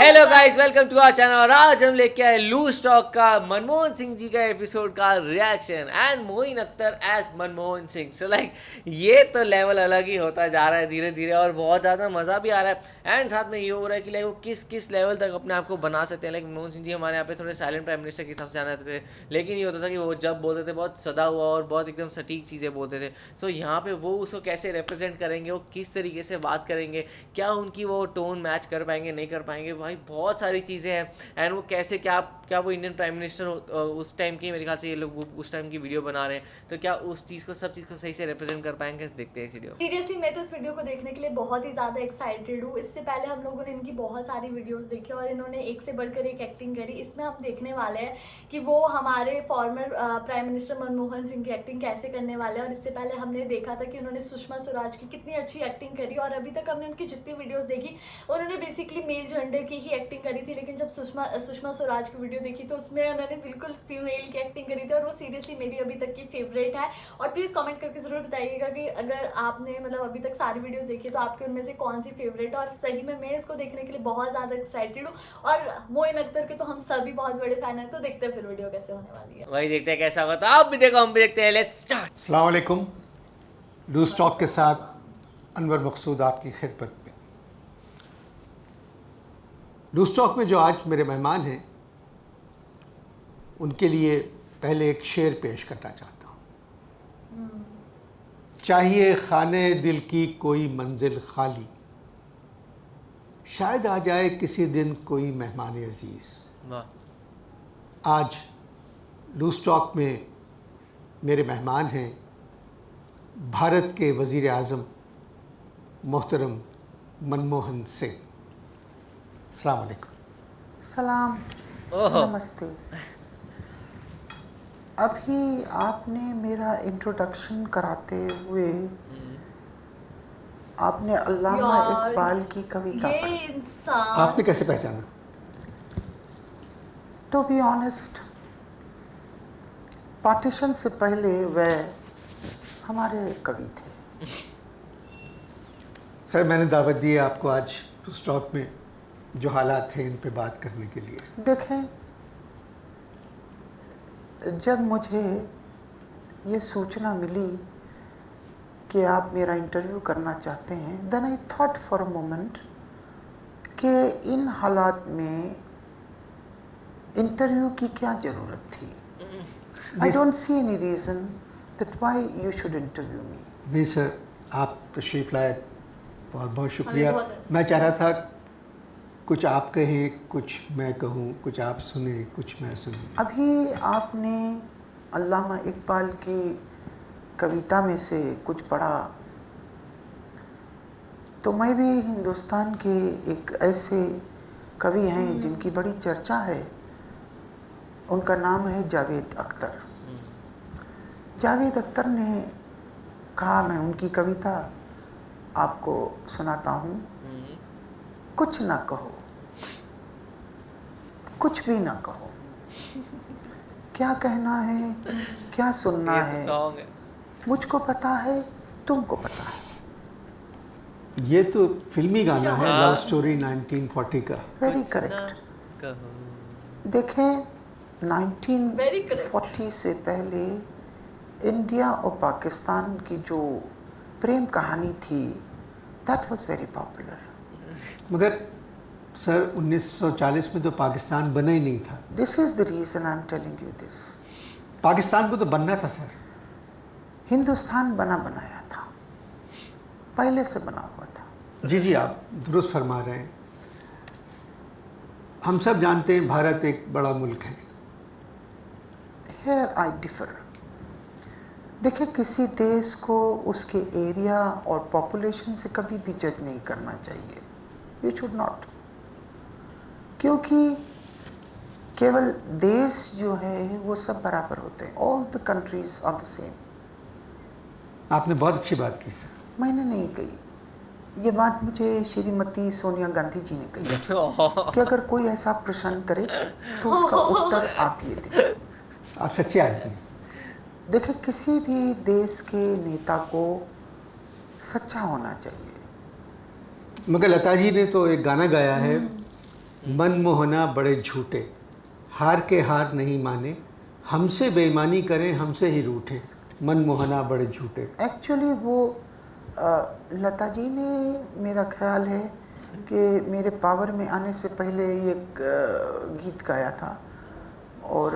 Hello guys, welcome to our channel. और आज हम लेके आए लूज टॉक का मनमोहन सिंह जी का एपिसोड का reaction and Moin Akhtar as Manmohan Singh. So like ये तो लेवल अलग ही होता जा रहा है धीरे धीरे और बहुत ज़्यादा मज़ा भी आ रहा है। एंड साथ में ये हो रहा है कि लाइक वो किस किस लेवल तक अपने आप को बना सकते हैं। लाइक मनमोहन सिंह जी हमारे यहाँ पे थोड़े साइलेंट प्राइम मिनिस्टर के हिसाब से जाने थे, लेकिन ये होता था कि वो जब बोलते थे बहुत सदा हुआ और बहुत एकदम सटीक चीज़ें बोलते थे। सो यहाँ पे वो उसको कैसे रिप्रेजेंट करेंगे, वो किस तरीके से बात करेंगे, क्या उनकी वो टोन मैच कर पाएंगे नहीं कर पाएंगे, भाई बहुत सारी चीज़ें हैं। एंड वो कैसे क्या क्या वो इंडियन प्राइम मिनिस्टर उस टाइम की, मेरे ख्याल से ये लोग उस टाइम की वीडियो बना रहे हैं, तो क्या उस चीज़ को सब चीज़ को सही से रिप्रेजेंट कर पाएंगे, देखते हैं इस वीडियो। सीरियसली मैं तो इस वीडियो को देखने के लिए बहुत ही ज़्यादा एक्साइटेड हूँ। इससे पहले हम लोगों ने इनकी बहुत सारी वीडियोस देखी और इन्होंने एक से बढ़कर एक एक्टिंग करी। इसमें हम देखने वाले हैं कि वो हमारे farmer prime minister Manmohan Singh की एक्टिंग कैसे करने वाले हैं। और इससे पहले हमने देखा था कि उन्होंने सुषमा स्वराज की कितनी अच्छी एक्टिंग करी, और अभी तक हमने उनकी जितनी वीडियोज़ देखी उन्होंने बेसिकली मेल जेंडर की ही एक्टिंग करी थी। लेकिन जब सुषमा स्वराज की वीडियो देखी तो उसमें उन्होंने बिल्कुल फीमेल की एक्टिंग करी थी, और वो सीरियसली मेरी अभी तक की फेवरेट है। और प्लीज़ कमेंट करके ज़रूर बताइएगा कि अगर आपने मतलब अभी तक सारी वीडियोस देखी तो आपके उनमें से कौन सी फेवरेट है। और सही में मैं इसको देखने के लिए बहुत ज़्यादा एक्साइटेड हूँ, और मोइन अख्तर के तो हम सभी बहुत बड़े फैन हैं। तो देखते हैं फिर वीडियो कैसे होने वाली है। वही देखते हैं कैसा होगा, तो आप भी देखो हम भी देखते हैं। Let's start. अस्सलाम वालेकुम। लूज टॉक के साथ अनवर मकसूद आपकी खिदमत में। लूज टॉक में जो आज मेरे मेहमान हैं उनके लिए पहले एक शेर पेश करना चाहता हूँ। चाहिए खाने दिल की कोई मंजिल खाली, शायद आ जाए किसी दिन कोई मेहमान अजीज़। वाह। आज लूज टॉक में मेरे मेहमान हैं भारत के वज़ीर आज़म मोहतरम मनमोहन सिंह। अस्सलाम वालेकुम। सलाम, ओहो। नमस्ते। अभी आपने मेरा इंट्रोडक्शन कराते हुए आपने अल्लामा यार, इकबाल की कविता ये पढ़ी। इंसान आपने कैसे पहचाना? टू बी ऑनेस्ट, पार्टीशन से पहले वह हमारे कवि थे। सर, मैंने दावत दी है आपको आज स्टॉक में जो हालात थे इन पे बात करने के लिए। देखें, जब मुझे ये सूचना मिली कि आप मेरा इंटरव्यू करना चाहते हैं, then I thought for a moment कि इन हालात में इंटरव्यू की क्या ज़रूरत थी। I don't see any reason that why you should interview me. नहीं सर, आप तशरीफ़ लाए, बहुत बहुत शुक्रिया। हमें बहुत मैं चाह रहा था कुछ आप कहें, कुछ मैं कहूँ, कुछ आप सुने, कुछ मैं सुनूँ। अभी आपने अल्लामा इकबाल की कविता में से कुछ पढ़ा, तो मैं भी हिंदुस्तान के एक ऐसे कवि हैं जिनकी बड़ी चर्चा है, उनका नाम है जावेद अख्तर। जावेद अख्तर ने कहा, मैं उनकी कविता आपको सुनाता हूँ। कुछ ना कहो, कुछ भी ना कहो, क्या कहना है, क्या सुनना है, सॉन्ग है। मुझको पता है, तुमको पता है। ये तो फिल्मी गाना है, हाँ। लव स्टोरी 1940 का। वेरी कुछ ना करेक्ट। कहो। देखें, Very correct. 1940 से पहले इंडिया और पाकिस्तान की जो प्रेम कहानी थी, दैट वाज वेरी पॉपुलर। मगर सर 1940 में तो पाकिस्तान बना ही नहीं था। This is the reason I am telling you this. Pakistan को तो बनना था सर। हिंदुस्तान बना बनाया था, पहले से बना हुआ था। जी जी, आप दुरुस्त फरमा रहे हैं। हम सब जानते हैं भारत एक बड़ा मुल्क है। Here I differ. देखिए, किसी देश को उसके एरिया और पॉपुलेशन से कभी भी जज नहीं करना चाहिए। यू शुड नॉट, क्योंकि केवल देश जो है वो सब बराबर होते हैं। All the countries are the same. आपने बहुत अच्छी बात की सर। मैंने नहीं कही, ये बात मुझे श्रीमती सोनिया गांधी जी ने कही कि अगर कोई ऐसा प्रश्न करे तो उसका उत्तर आप ये दें। आप सच्चे आदमी। देखिए, किसी भी देश के नेता को सच्चा होना चाहिए। मगर लता जी ने तो एक गाना गाया है मन मोहना बड़े झूठे, हार के हार नहीं माने, हमसे बेईमानी करें हमसे ही रूठे, मन मोहना बड़े झूठे। एक्चुअली वो लता जी ने, मेरा ख्याल है कि मेरे पावर में आने से पहले ये गीत गाया था और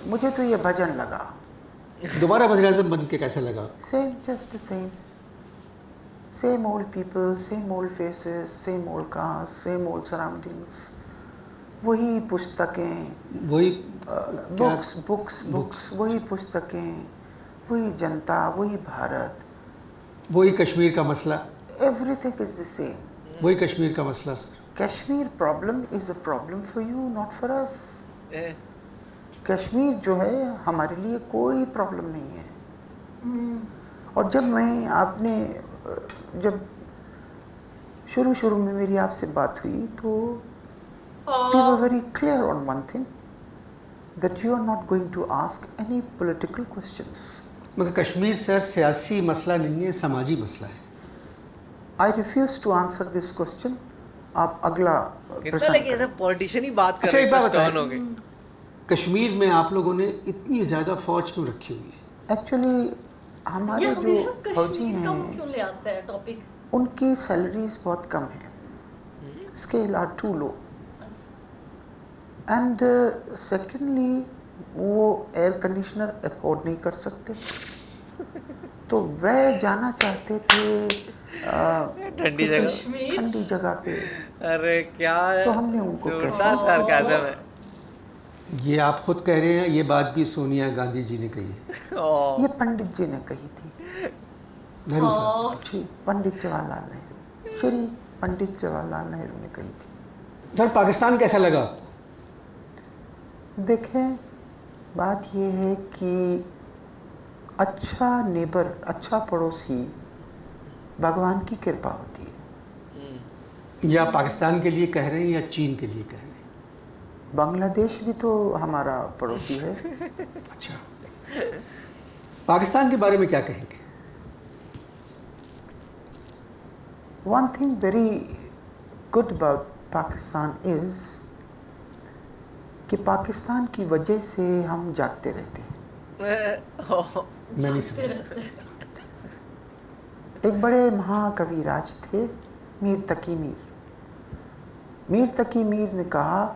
मुझे तो ये भजन लगा। दोबारा वज़ीर-ए-आज़म बन के कैसा लगा? Same, just the same old people, same old faces, same old caste, same old surroundings, वही पुस्तकें, वही बुक्स, वही पुस्तकें, वही जनता, वही भारत, वही कश्मीर का मसला, एवरीथिंग इज द सेम। वही कश्मीर का मसला sir. Kashmir problem is a problem for you, not for us. Kashmir जो है हमारे लिए कोई प्रॉब्लम नहीं है। और जब शुरू में मेरी आपसे बात हुई तो we were very clear on one thing, that you are not going to ask any political questions. मगर कश्मीर सर सियासी मसला नहीं है, समाजी मसला है। I refuse to answer this question. आप अगला कितना प्रश्न लेकिन ऐसा पॉलिटिशियन ही बात कर अच्छा, रहे एक बात हैं, बताएं। टर्न हो गई। कश्मीर में आप लोगों ने इतनी ज़्यादा फौज क्यों रखी हुई है? एक्चुअली हमारे ये जो हमेशा फौजी कश्मीर का हैं क्यों ले आता है टॉपिक? उनकी सैलरीज बहुत कम है, scale are too low, and secondly वो एयर कंडीशनर अफोर्ड नहीं कर सकते, तो वह जाना चाहते थे ठंडी जगह। कश्मीर ठंडी जगह पे। अरे क्या तो हमने उनको झूठा सरकाज़म है। ये आप खुद कह रहे हैं, ये बात भी सोनिया गांधी जी ने कही है। ओह, ये पंडित जी ने कही थी, नेहरू साहब। जी, पंडित जवाहरलाल नेहरू, श्री पंडित जवाहरलाल नेहरू ने कही थी। सर पाकिस्तान कैसा लगा? देखें, बात ये है कि अच्छा नेबर, अच्छा पड़ोसी भगवान की कृपा होती है। ये आप पाकिस्तान के लिए कह रहे हैं या चीन के लिए कह रहे हैं? बांग्लादेश भी तो हमारा पड़ोसी है। अच्छा, पाकिस्तान के बारे में क्या कहेंगे? One thing very good about Pakistan is कि पाकिस्तान की वजह से हम जागते रहते हैं। मैं नहीं समझा। एक बड़े महाकवि राज थे मीर तकी मीर। मीर तकी मीर ने कहा,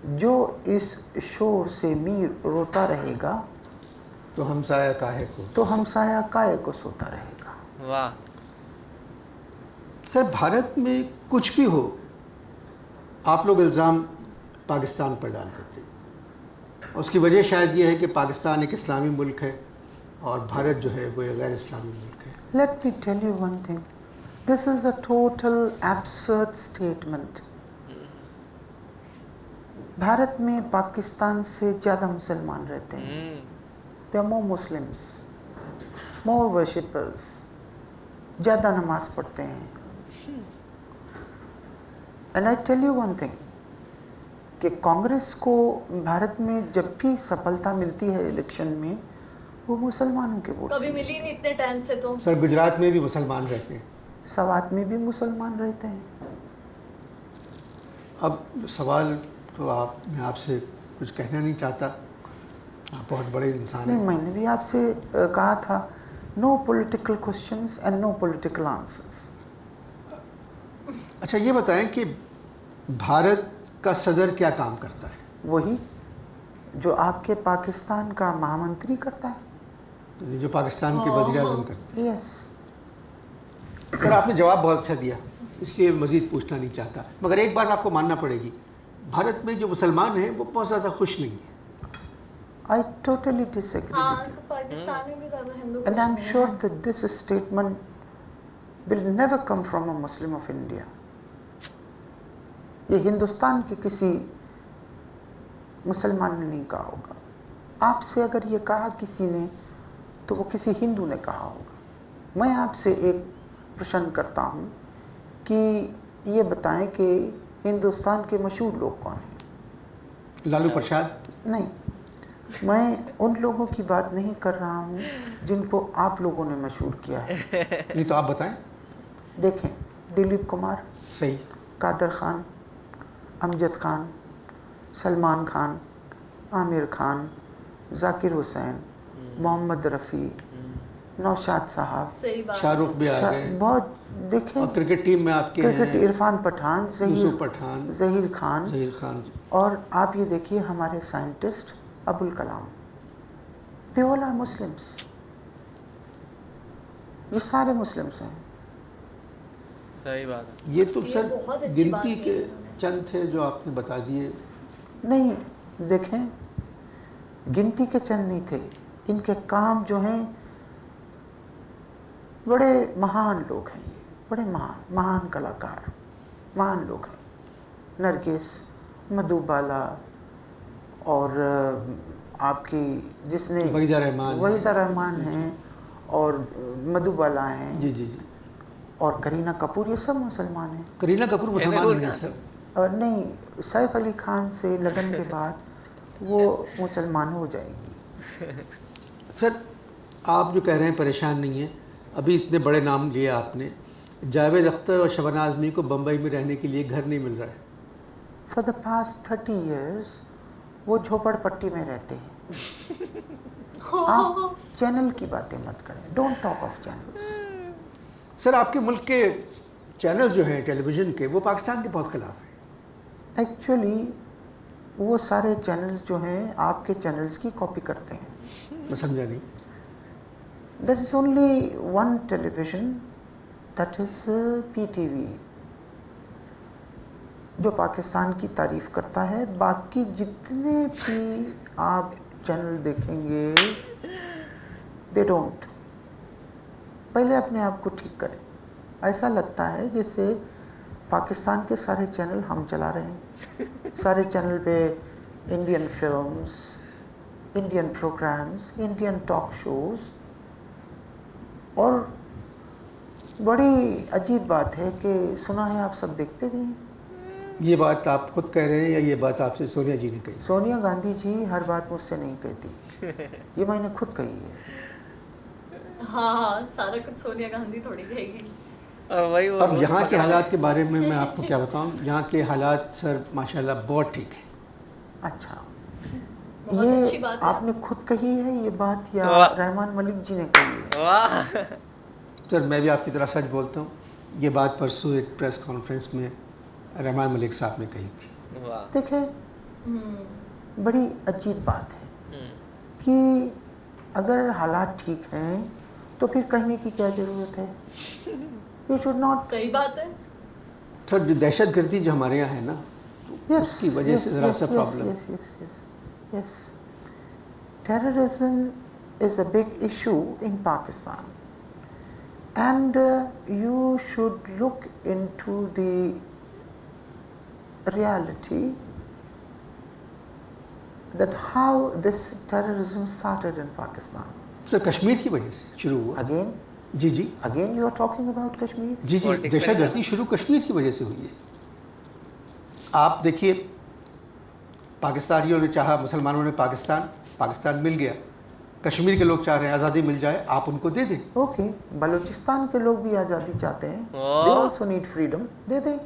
जो इस शोर से मीर रोता रहेगा तो हमसाया काहे को। तो हमसाया काहे को सोता रहेगा। वाह। सर भारत में कुछ भी हो, आप लोग इल्ज़ाम पाकिस्तान पर डाल देते हैं। उसकी वजह शायद ये है कि पाकिस्तान एक इस्लामी मुल्क है और भारत जो है वो एक गैर इस्लामी मुल्क है। Let me tell you one thing. This is a total absurd statement. Bharat में पाकिस्तान से ज़्यादा मुसलमान रहते हैं। There are more Muslims, more worshippers, ज़्यादा नमाज पढ़ते हैं। And I tell you one thing, कि कांग्रेस को भारत में जब भी सफलता मिलती है इलेक्शन में, वो मुसलमानों के वोट कभी से। मिली नहीं इतने टाइम से तो। सर गुजरात में भी मुसलमान रहते हैं। सवात में भी मुसलमान रहते हैं। अब सवाल तो मैं आपसे कुछ कहना नहीं चाहता, आप बहुत बड़े इंसान नहीं, हैं। मैंने भी आपसे कहा था, no political questions and no political answers. अच्छा ये बताएं कि भारत का सदर क्या काम करता है? वही जो आपके पाकिस्तान का महामंत्री करता है। यानी जो पाकिस्तान के वज़ीर-ए-आज़म करते यस। हैं। सर आपने जवाब बहुत अच्छा दिया, इसलिए मज़ीद पूछना नहीं चाहता, मगर एक बात आपको मानना पड़ेगी, भारत में जो मुसलमान हैं वो बहुत ज़्यादा खुश नहीं है। I totally disagree हाँ, with you. तो पाकिस्तान में भी ज़्यादा हिंदू And I'm नहीं हैं। sure that this statement will never come from a Muslim of India. ये हिंदुस्तान के किसी मुसलमान ने नहीं कहा होगा। आपसे अगर ये कहा किसी ने, तो वो किसी हिंदू ने कहा होगा। मैं आपसे एक प्रश्न करता हूँ कि ये बताएं कि हिंदुस्तान के मशहूर लोग कौन हैं? लालू प्रसाद? नहीं, मैं उन लोगों की बात नहीं कर रहा हूँ जिनको आप लोगों ने मशहूर किया है। नहीं तो आप बताएं। देखें, दिलीप कुमार, सही। कादर खान, अमजद खान, सलमान खान, आमिर खान, जाकिर हुसैन, मोहम्मद रफ़ी, नौशाद साहब, सही बात। शाहरुख भी आ गए, बहुत देखें। और क्रिकेट टीम में आपके क्रिकेट हैं इरफान पठान, यूसुफ पठान, ज़हीर खान, ज़हीर खान जी। और आप ये देखिए हमारे scientist Abul Kalam, they all are Muslims, ये सारे मुस्लिम्स हैं। सही बात है। ये तो ये सर बहुत अच्छी बात गिनती कही के उन्होंने। चंद थे जो आपने बता दिए। नहीं, देखें, गिनती के चंद नहीं थे, इनके काम जो हैं बड़े महान लोग हैं, ये बड़े महान महान कलाकार, महान लोग हैं। नरगिस, मधुबाला, और आपकी जिसने वहीदा रहमान, वहीदा रहमान हैं, और मधुबाला हैं, जी जी जी। और करीना कपूर, ये सब मुसलमान हैं। करीना कपूर मुसलमान नहीं है सर। और नहीं, सैफ अली खान से लगन के बाद वो मुसलमान हो जाएगी। सर आप जो कह रहे हैं परेशान नहीं है, अभी इतने बड़े नाम लिए आपने, जावेद अख्तर और शबाना आज़मी को बम्बई में रहने के लिए घर नहीं मिल रहा है। फॉर द पास्ट 30 years वो झोपड़पट्टी में रहते हैं। आप चैनल की बातें मत करें, don't talk of channels. Sir आपके मुल्क के चैनल जो हैं टेलीविज़न के, वो पाकिस्तान के बहुत खिलाफ हैं। एक्चुअली वो सारे चैनल्स जो हैं आपके चैनल्स की कॉपी करते हैं। मैं समझा नहीं। There is only one television, that is PTV, जो पाकिस्तान की तारीफ़ करता है। बाकी जितने भी आप चैनल देखेंगे, दे डोंट। पहले अपने आप को ठीक करें। ऐसा लगता है जैसे पाकिस्तान के सारे चैनल हम चला रहे हैं। सारे चैनल पे Indian films, Indian programmes, Indian talk shows, और बड़ी अजीब बात है कि सुना है आप सब देखते भी हैं। ये बात आप खुद कह रहे हैं या ये बात आपसे सोनिया जी ने कही? सोनिया गांधी जी हर बात मुझसे नहीं कहती, ये मैंने खुद कही है। हाँ, सारा कुछ सोनिया गांधी थोड़ी कहेगी। और वही वो अब रोज़ यहाँ के पकड़ा- हालात के बारे में मैं आपको क्या बताऊँ, यहाँ के हालात सर माशाल्लाह बहुत ठीक है। अच्छा, बहुत अच्छी ये बात है। आपने खुद कही है ये बात या वाह। रहमान मलिक जी ने कही है? वाह। सर मैं भी आपकी तरह सच बोलता हूँ, ये बात परसों एक प्रेस कॉन्फ्रेंस में रहमान मलिक साहब ने कही थी। वाह। देखें, हम्म, बड़ी अजीब बात है हम्म, कि अगर हालात ठीक हैं तो फिर कहने की क्या ज़रूरत है? You should not. सही बात है। सर जो दहशतगर्दी जो हमारे यहाँ है ना, Yes, उसकी वजह से ज़रा सा problem. Yes. Terrorism is a big issue in Pakistan, and you should look into the reality that how this terrorism started in Pakistan. Sir Kashmir की वजह से शुरू हुआ। Again, ji ji you are talking about Kashmir. Ji ji, Politics दहशतगर्दी शुरू कश्मीर की वजह से हुई है। आप देखिए, पाकिस्तानियों ने चाहा, मुसलमानों ने पाकिस्तान मिल गया, कश्मीर के लोग चाह रहे हैं आज़ादी मिल जाए, आप उनको दे दें। ओके, बलूचिस्तान के लोग भी आज़ादी चाहते हैं, Oh. they also need freedom, दे दें।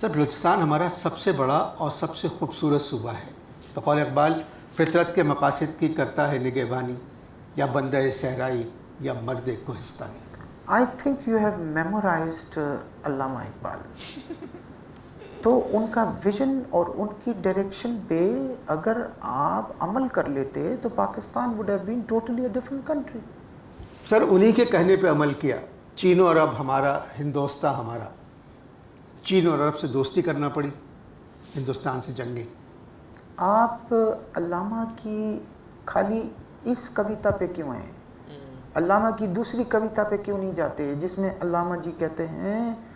सर बलूचिस्तान हमारा सबसे बड़ा और सबसे खूबसूरत सूबा है। बकौल इकबाल फितरत के मकासद की करता है निगहबानी, या बंदे सहराई या मर्द Kohistani. I think you have memorized अल्लामा इकबाल। तो उनका विजन और उनकी डायरेक्शन पे अगर आप अमल कर लेते तो Pakistan would have been totally a different country. Sir उन्हीं के कहने पे अमल किया। चीन और अरब हमारा, हिंदोस्ता हमारा। चीन और अरब से दोस्ती करना पड़ी, हिंदुस्तान से जंगी। आप अल्लामा की खाली इस कविता पे क्यों हैं? अल्लामा की दूसरी कविता पे क्यों नहीं जाते जिसमें अल्लामा जी कहते हैं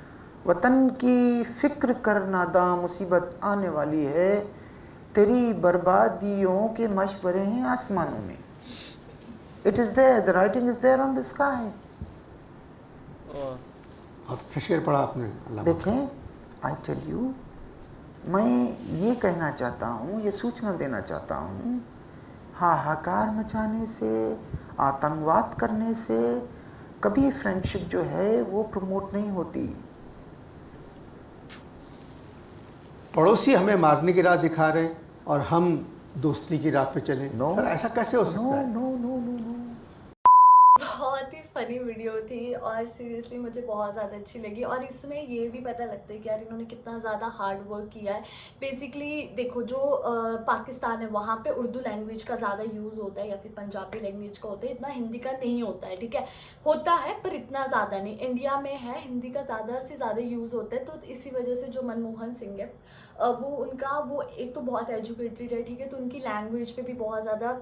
वतन की फ़िक्र कर नादा मुसीबत आने वाली है, तेरी बर्बादियों के मशवरे हैं आसमानों में। It is there, the writing is there on the sky. बहुत अच्छा शेर पढ़ा आपने अल्लामा। देखें, आई टेल यू, मैं ये कहना चाहता हूँ, ये सूचना देना चाहता हूँ, हाहाकार मचाने से, आतंकवाद करने से कभी फ्रेंडशिप जो है वो प्रमोट नहीं होती। पड़ोसी हमें मारने की राह दिखा रहे हैं और हम दोस्ती की राह पे चले। No. सर ऐसा कैसे हो सकता है? No. बहुत ही फनी वीडियो थी और सीरियसली मुझे बहुत ज़्यादा अच्छी लगी। और इसमें ये भी पता लगता है कि यार इन्होंने कितना ज़्यादा हार्ड वर्क किया है। बेसिकली देखो, जो पाकिस्तान है वहाँ पे उर्दू लैंग्वेज का ज़्यादा यूज़ होता है या फिर पंजाबी लैंग्वेज का होता है, इतना हिंदी का नहीं होता है, ठीक है, होता है पर इतना ज़्यादा नहीं। इंडिया में है, हिंदी का ज़्यादा से ज़्यादा यूज़ होता है। तो इसी वजह से जो मनमोहन सिंह है वो एक तो बहुत एजुकेटेड है, ठीक है, तो उनकी लैंग्वेज पे भी बहुत ज़्यादा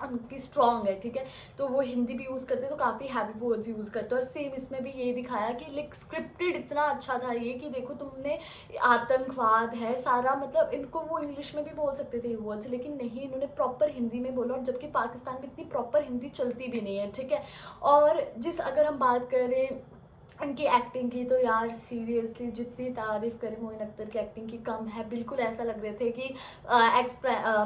उनकी स्ट्रॉन्ग है, ठीक है, तो वो हिंदी भी यूज़ करते हैं, तो काफ़ी हैवी वर्ड्स यूज़ करते हैं। और सेम इसमें भी ये दिखाया कि लाइक स्क्रिप्टेड इतना अच्छा था ये कि देखो तुमने आतंकवाद है सारा, मतलब इनको वो इंग्लिश में भी बोल सकते थे ये वर्ड्स, लेकिन नहीं, इन्होंने प्रॉपर हिंदी में बोला। और जबकि पाकिस्तान में इतनी प्रॉपर हिंदी चलती भी नहीं है, ठीक है। और अगर हम बात करें इनकी एक्टिंग की, तो यार सीरियसली जितनी तारीफ़ करें मोइन अख्तर की एक्टिंग की कम है। बिल्कुल ऐसा लग रहे थे कि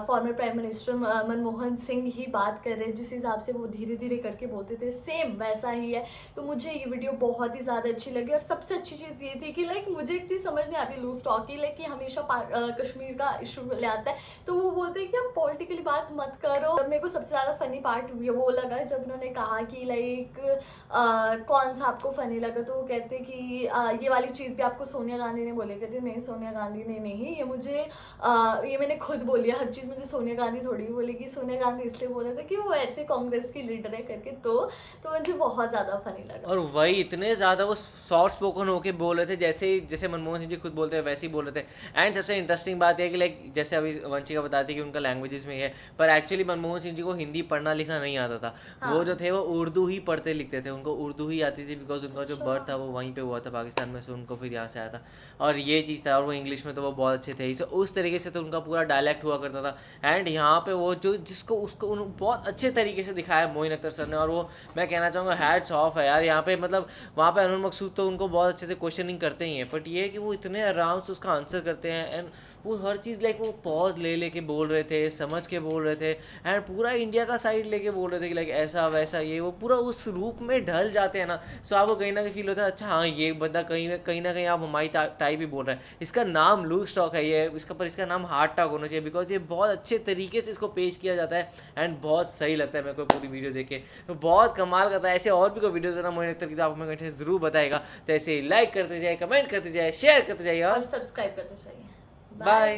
former prime minister Manmohan Singh ही बात कर रहे हैं, जिस हिसाब से वो धीरे धीरे करके बोलते थे सेम वैसा ही है। तो मुझे ये वीडियो बहुत ही ज़्यादा अच्छी लगी। और सबसे अच्छी चीज़ ये थी कि लाइक मुझे एक चीज़ समझ नहीं आती लूज टॉक की, लाइक कि हमेशा कश्मीर का इशू ले आता है, तो वो बोलते हैं कि आप पॉलिटिकली बात मत करो। मेरे को सबसे ज़्यादा फ़नी पार्ट वो लगा जब इन्होंने कहा कि लाइक कौन सा आपको फ़नी लगा, तो वो कहते कि ये वाली चीज़ भी आपको सोनिया गांधी ने बोली। कहते नहीं, सोनिया गांधी ने नहीं, ये मुझे ये मैंने खुद बोली है, हर चीज़ मुझे सोनिया गांधी थोड़ी बोलेगी। सोनिया गांधी इसलिए बोला था कि वो ऐसे कांग्रेस की लीडर है करके। तो मुझे बहुत ज़्यादा फनी लगा। और वही इतने ज़्यादा वो सॉफ्ट स्पोकन होके बोल रहे थे, जैसे मनमोहन सिंह जी खुद बोलते हैं वैसे ही बोल रहे थे। एंड सबसे इंटरेस्टिंग बात यह है कि लाइक जैसे अभी वंशिका बताती है कि उनका लैंग्वेजेस में है, पर एक्चुअली मनमोहन सिंह जी को हिंदी पढ़ना लिखना नहीं आता था। हाँ। वो जो थे वो उर्दू ही पढ़ते लिखते थे, उनको उर्दू ही आती थी, बिकॉज उनका जो अच्छा। बर्थ था वो वहीं पे हुआ था पाकिस्तान में, सो उनको फिर यहाँ से आया था। और ये चीज़ था, और वो इंग्लिश में तो वो बहुत अच्छे थे, सो उस तरीके से तो उनका पूरा डायलैक्ट हुआ करता था। एंड यहाँ पे वो जो जिसको उसको बहुत अच्छे तरीके से दिखाया मोइन अख्तर सर ने। और वो मैं कहना चाहूँगा हैट्स ऑफ है यार। यहाँ पे मतलब वहाँ पे अनवर मकसूद तो उनको बहुत अच्छे से क्वेश्चनिंग करते ही हैं, बट ये है कि वो इतने आराम से उसका आंसर करते हैं। एंड वो हर चीज़ लाइक वो पॉज ले के बोल रहे थे, समझ के बोल रहे थे, एंड पूरा इंडिया का साइड लेके बोल रहे थे कि लाइक ऐसा वैसा ये वो पूरा उस रूप में ढल जाते हैं ना। सो आपको कहीं ना कहीं फील होता है अच्छा हाँ ये बंदा कहीं ना कहीं आप हमारी टाइप ही बोल रहे हैं। इसका नाम लूज टॉक है ये, इसका नाम हार्ड टॉक होना चाहिए, बिकॉज ये बहुत अच्छे तरीके से इसको पेश किया जाता है। एंड बहुत सही लगता है मेरे को पूरी वीडियो देख के, तो बहुत कमाल करता है। ऐसे और भी कोई वीडियोज़ है ना मोइन अख्तर की, तो आप हमें कमेंट ज़रूर बताएगा। तो ऐसे लाइक करते जाइए, कमेंट करते जाइए, शेयर करते जाइए और सब्सक्राइब करते चाहिए। बाय।